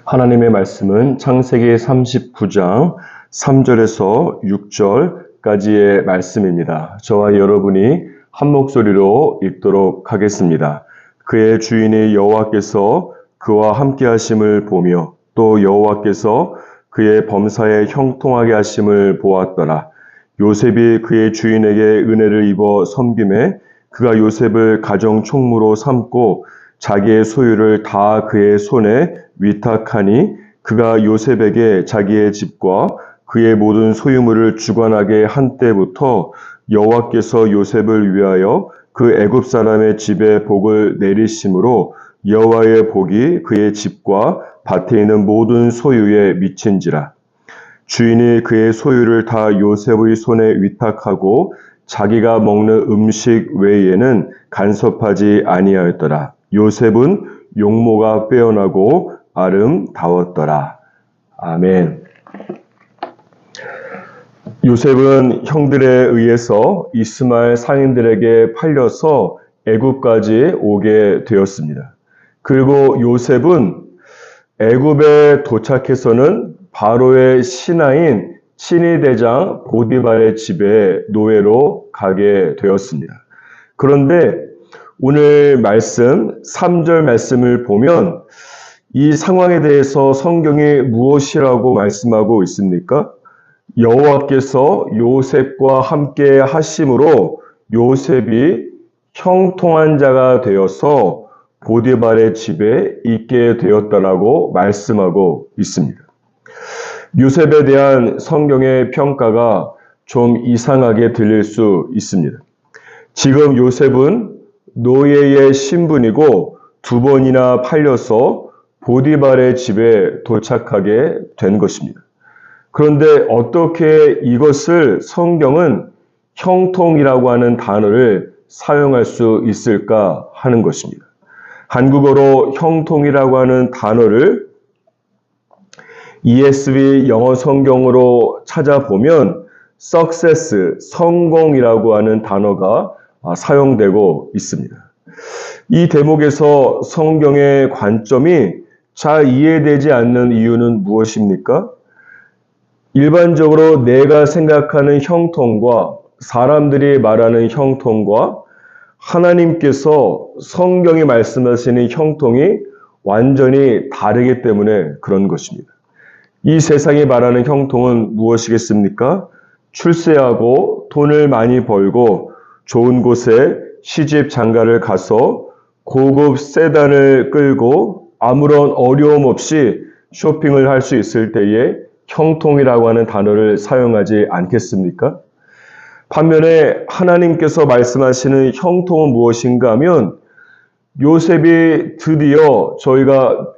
하나님의 말씀은 창세기 39장 3절에서 6절까지의 말씀입니다. 저와 여러분이 한 목소리로 읽도록 하겠습니다. 그의 주인이 여호와께서 그와 함께 하심을 보며 또 여호와께서 그의 범사에 형통하게 하심을 보았더라. 요셉이 그의 주인에게 은혜를 입어 섬김에 그가 요셉을 가정 총무로 삼고 자기의 소유를 다 그의 손에 위탁하니 그가 요셉에게 자기의 집과 그의 모든 소유물을 주관하게 한 때부터 여호와께서 요셉을 위하여 그 애굽 사람의 집에 복을 내리심으로 여호와의 복이 그의 집과 밭에 있는 모든 소유에 미친지라. 주인이 그의 소유를 다 요셉의 손에 위탁하고 자기가 먹는 음식 외에는 간섭하지 아니하였더라. 요셉은 용모가 빼어나고 아름다웠더라. 아멘. 요셉은 형들에 의해서 이스마엘 상인들에게 팔려서 애굽까지 오게 되었습니다. 그리고 요셉은 애굽에 도착해서는 바로의 신하인 친위대장 보디발의 집에 노예로 가게 되었습니다. 그런데 오늘 말씀 3절 말씀을 보면 이 상황에 대해서 성경이 무엇이라고 말씀하고 있습니까? 여호와께서 요셉과 함께 하심으로 요셉이 형통한 자가 되어서 보디발의 집에 있게 되었다라고 말씀하고 있습니다. 요셉에 대한 성경의 평가가 좀 이상하게 들릴 수 있습니다. 지금 요셉은 노예의 신분이고 2번이나 팔려서 보디발의 집에 도착하게 된 것입니다. 그런데 어떻게 이것을 성경은 형통이라고 하는 단어를 사용할 수 있을까 하는 것입니다. 한국어로 형통이라고 하는 단어를 ESV 영어 성경으로 찾아보면 success, 성공이라고 하는 단어가 사용되고 있습니다. 이 대목에서 성경의 관점이 잘 이해되지 않는 이유는 무엇입니까? 일반적으로 내가 생각하는 형통과 사람들이 말하는 형통과 하나님께서 성경이 말씀하시는 형통이 완전히 다르기 때문에 그런 것입니다. 이 세상이 말하는 형통은 무엇이겠습니까? 출세하고 돈을 많이 벌고 좋은 곳에 시집 장가를 가서 고급 세단을 끌고 아무런 어려움 없이 쇼핑을 할 수 있을 때에 형통이라고 하는 단어를 사용하지 않겠습니까? 반면에 하나님께서 말씀하시는 형통은 무엇인가 하면 요셉이 드디어 저희가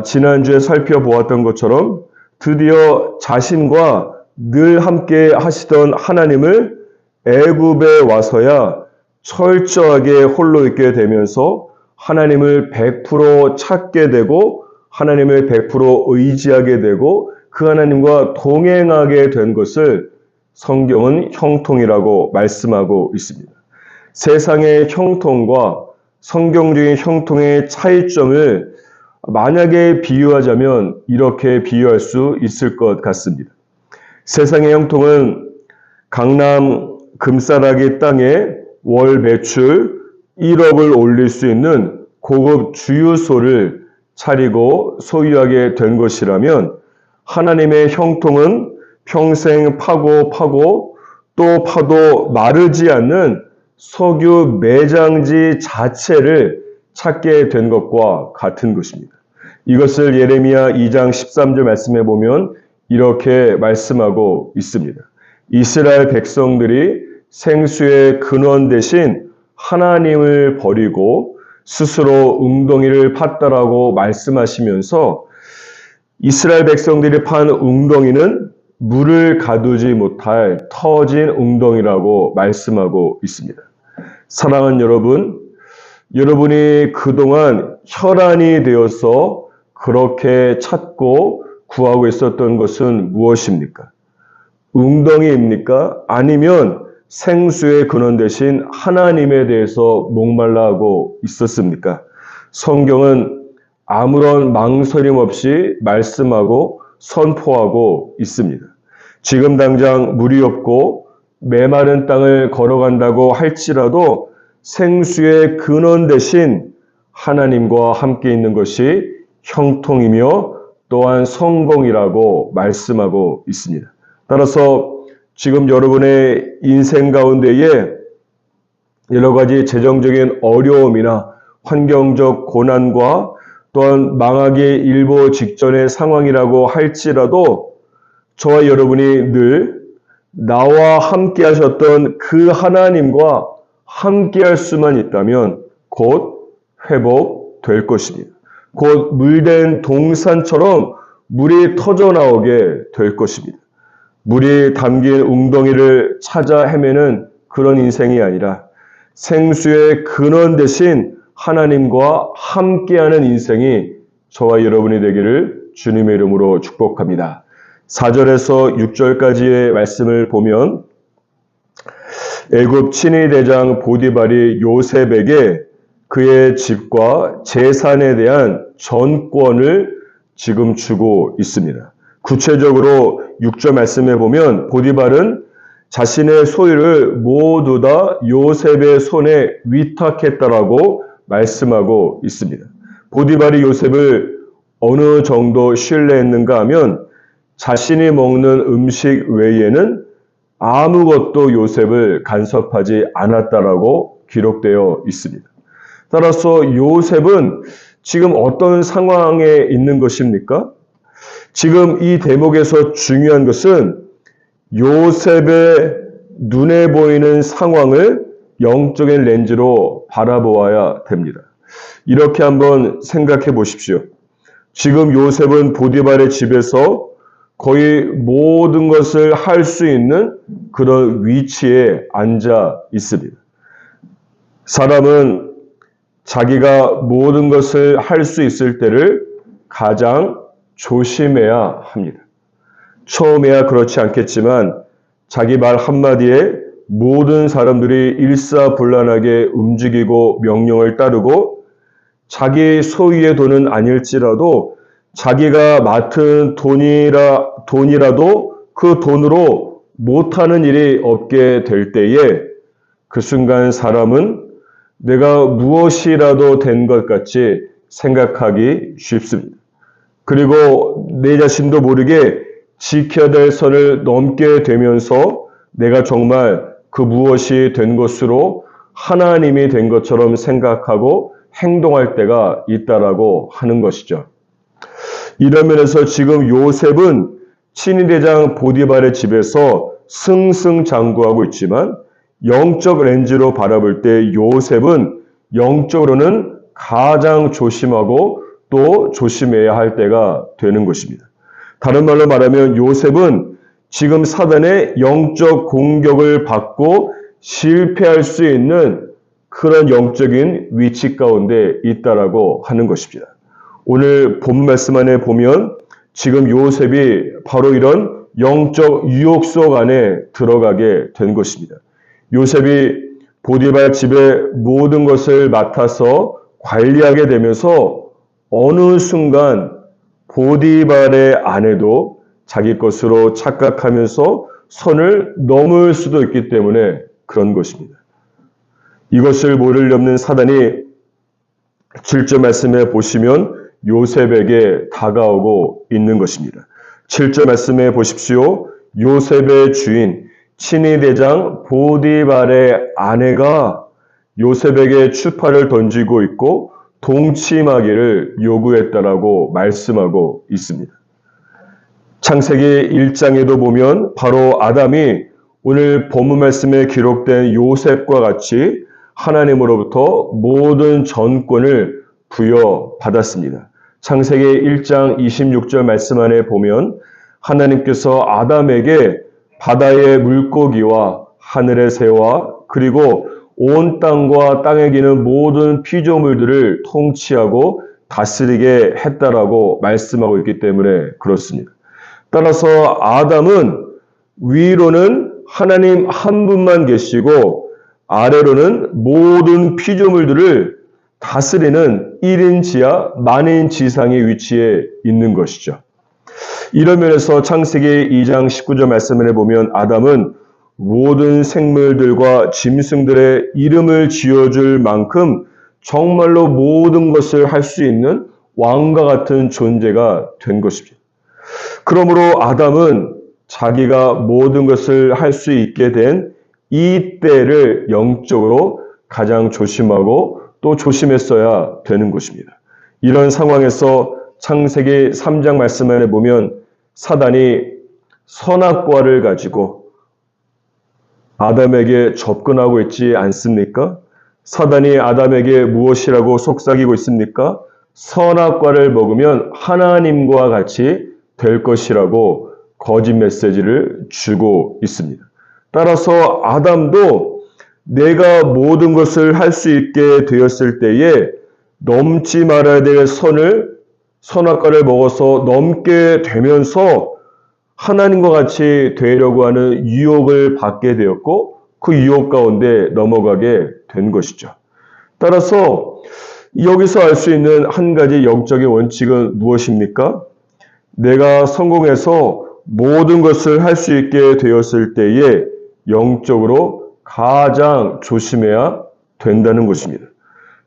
지난주에 살펴보았던 것처럼 드디어 자신과 늘 함께 하시던 하나님을 애굽에 와서야 철저하게 홀로 있게 되면서 하나님을 100% 찾게 되고 하나님을 100% 의지하게 되고 그 하나님과 동행하게 된 것을 성경은 형통이라고 말씀하고 있습니다. 세상의 형통과 성경적인 형통의 차이점을 만약에 비유하자면 이렇게 비유할 수 있을 것 같습니다. 세상의 형통은 강남 금싸라기 땅에 월 매출 1억을 올릴 수 있는 고급 주유소를 차리고 소유하게 된 것이라면 하나님의 형통은 평생 파고 또 파도 마르지 않는 석유 매장지 자체를 찾게 된 것과 같은 것입니다. 이것을 예레미야 2장 13절 말씀해 보면 이렇게 말씀하고 있습니다. 이스라엘 백성들이 생수의 근원 대신 하나님을 버리고 스스로 웅덩이를 팠다라고 말씀하시면서 이스라엘 백성들이 판 웅덩이는 물을 가두지 못할 터진 웅덩이라고 말씀하고 있습니다. 사랑하는 여러분, 여러분이 그동안 혈안이 되어서 그렇게 찾고 구하고 있었던 것은 무엇입니까? 웅덩이입니까? 아니면 생수의 근원 대신 하나님에 대해서 목말라 하고 있었습니까? 성경은 아무런 망설임 없이 말씀하고 선포하고 있습니다. 지금 당장 물이 없고 메마른 땅을 걸어간다고 할지라도 생수의 근원 대신 하나님과 함께 있는 것이 형통이며 또한 성공이라고 말씀하고 있습니다. 따라서 지금 여러분의 인생 가운데에 여러 가지 재정적인 어려움이나 환경적 고난과 또한 망하기 일보 직전의 상황이라고 할지라도 저와 여러분이 늘 나와 함께 하셨던 그 하나님과 함께 할 수만 있다면 곧 회복될 것입니다. 곧 물된 동산처럼 물이 터져 나오게 될 것입니다. 물이 담긴 웅덩이를 찾아 헤매는 그런 인생이 아니라 생수의 근원 대신 하나님과 함께하는 인생이 저와 여러분이 되기를 주님의 이름으로 축복합니다. 4절에서 6절까지의 말씀을 보면 애굽 친위 대장 보디발이 요셉에게 그의 집과 재산에 대한 전권을 지금 주고 있습니다. 구체적으로 6절 말씀에 보면 보디발은 자신의 소유를 모두 다 요셉의 손에 위탁했다라고 말씀하고 있습니다. 보디발이 요셉을 어느 정도 신뢰했는가 하면 자신이 먹는 음식 외에는 아무것도 요셉을 간섭하지 않았다라고 기록되어 있습니다. 따라서 요셉은 지금 어떤 상황에 있는 것입니까? 지금 이 대목에서 중요한 것은 요셉의 눈에 보이는 상황을 영적인 렌즈로 바라보아야 됩니다. 이렇게 한번 생각해 보십시오. 지금 요셉은 보디발의 집에서 거의 모든 것을 할 수 있는 그런 위치에 앉아 있습니다. 사람은 자기가 모든 것을 할 수 있을 때를 가장 조심해야 합니다. 처음에야 그렇지 않겠지만 자기 말 한마디에 모든 사람들이 일사불란하게 움직이고 명령을 따르고 자기 소유의 돈은 아닐지라도 자기가 맡은 돈이라도 그 돈으로 못하는 일이 없게 될 때에 그 순간 사람은 내가 무엇이라도 된 것 같이 생각하기 쉽습니다. 그리고 내 자신도 모르게 지켜야 될 선을 넘게 되면서 내가 정말 그 무엇이 된 것으로 하나님이 된 것처럼 생각하고 행동할 때가 있다라고 하는 것이죠. 이런 면에서 지금 요셉은 친위대장 보디발의 집에서 승승장구하고 있지만 영적 렌즈로 바라볼 때 요셉은 영적으로는 가장 조심하고 또 조심해야 할 때가 되는 것입니다. 다른 말로 말하면 요셉은 지금 사단의 영적 공격을 받고 실패할 수 있는 그런 영적인 위치 가운데 있다라고 하는 것입니다. 오늘 본 말씀 안에 보면 지금 요셉이 바로 이런 영적 유혹 속 안에 들어가게 된 것입니다. 요셉이 보디발 집의 모든 것을 맡아서 관리하게 되면서 어느 순간 보디발의 아내도 자기 것으로 착각하면서 선을 넘을 수도 있기 때문에 그런 것입니다. 이것을 모를 없는 사단이 7절 말씀에 보시면 요셉에게 다가오고 있는 것입니다. 7절 말씀에 보십시오. 요셉의 주인 친위대장 보디발의 아내가 요셉에게 추파를 던지고 있고 동침하기를 요구했다라고 말씀하고 있습니다. 창세기 1장에도 보면 바로 아담이 오늘 본문 말씀에 기록된 요셉과 같이 하나님으로부터 모든 전권을 부여받았습니다. 창세기 1장 26절 말씀 안에 보면 하나님께서 아담에게 바다의 물고기와 하늘의 새와 그리고 온 땅과 땅에 기는 모든 피조물들을 통치하고 다스리게 했다라고 말씀하고 있기 때문에 그렇습니다. 따라서 아담은 위로는 하나님 한 분만 계시고 아래로는 모든 피조물들을 다스리는 1인 지하 만인 지상의 위치에 있는 것이죠. 이런 면에서 창세기 2장 19절 말씀을 보면 아담은 모든 생물들과 짐승들의 이름을 지어줄 만큼 정말로 모든 것을 할 수 있는 왕과 같은 존재가 된 것입니다. 그러므로 아담은 자기가 모든 것을 할 수 있게 된 이 때를 영적으로 가장 조심하고 또 조심했어야 되는 것입니다. 이런 상황에서 창세기 3장 말씀에 보면 사단이 선악과를 가지고 아담에게 접근하고 있지 않습니까? 사단이 아담에게 무엇이라고 속삭이고 있습니까? 선악과를 먹으면 하나님과 같이 될 것이라고 거짓 메시지를 주고 있습니다. 따라서 아담도 내가 모든 것을 할 수 있게 되었을 때에 넘지 말아야 될 선악과를 먹어서 넘게 되면서 하나님과 같이 되려고 하는 유혹을 받게 되었고 그 유혹 가운데 넘어가게 된 것이죠. 따라서 여기서 알 수 있는 한 가지 영적인 원칙은 무엇입니까? 내가 성공해서 모든 것을 할 수 있게 되었을 때에 영적으로 가장 조심해야 된다는 것입니다.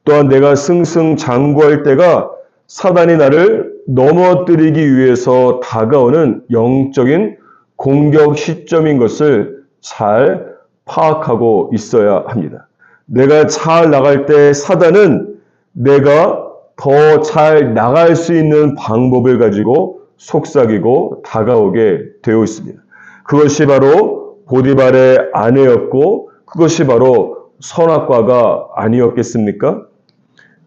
또한 내가 승승장구할 때가 사단이 나를 넘어뜨리기 위해서 다가오는 영적인 공격 시점인 것을 잘 파악하고 있어야 합니다. 내가 잘 나갈 때 사단은 내가 더 잘 나갈 수 있는 방법을 가지고 속삭이고 다가오게 되어 있습니다. 그것이 바로 보디발의 아내였고 그것이 바로 선악과가 아니었겠습니까?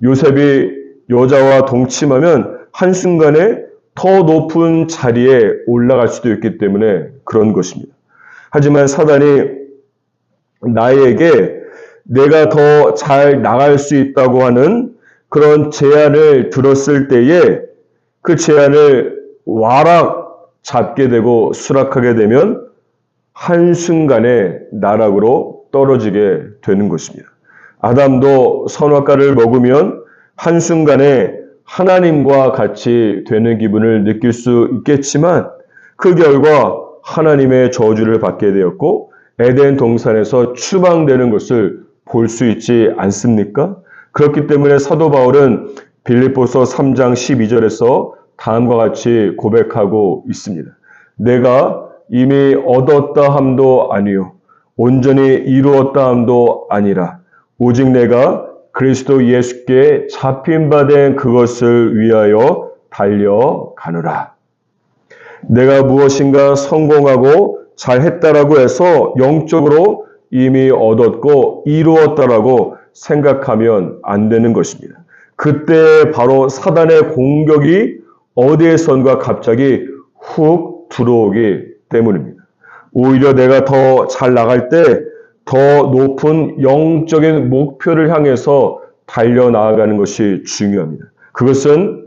요셉이 여자와 동침하면 한순간에 더 높은 자리에 올라갈 수도 있기 때문에 그런 것입니다. 하지만 사단이 나에게 내가 더 잘 나갈 수 있다고 하는 그런 제안을 들었을 때에 그 제안을 와락 잡게 되고 수락하게 되면 한순간에 나락으로 떨어지게 되는 것입니다. 아담도 선악과를 먹으면 한순간에 하나님과 같이 되는 기분을 느낄 수 있겠지만 그 결과 하나님의 저주를 받게 되었고 에덴 동산에서 추방되는 것을 볼 수 있지 않습니까? 그렇기 때문에 사도 바울은 빌립보서 3장 12절에서 다음과 같이 고백하고 있습니다. 내가 이미 얻었다 함도 아니요 온전히 이루었다 함도 아니라 오직 내가 그리스도 예수께 잡힌 바 된 그것을 위하여 달려가노라. 내가 무엇인가 성공하고 잘했다라고 해서 영적으로 이미 얻었고 이루었다라고 생각하면 안 되는 것입니다. 그때 바로 사단의 공격이 어디에선가 갑자기 훅 들어오기 때문입니다. 오히려 내가 더 잘 나갈 때 더 높은 영적인 목표를 향해서 달려나가는 것이 중요합니다. 그것은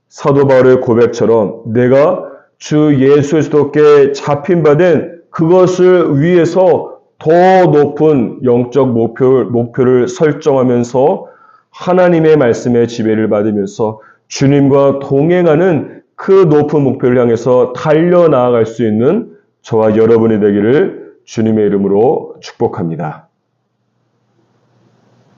사도 바울의 고백처럼 내가 주 예수 그리스도께 잡힌 바 된 그것을 위해서 더 높은 영적 목표를 설정하면서 하나님의 말씀의 지배를 받으면서 주님과 동행하는 그 높은 목표를 향해서 달려나아갈 수 있는 저와 여러분이 되기를 주님의 이름으로 축복합니다.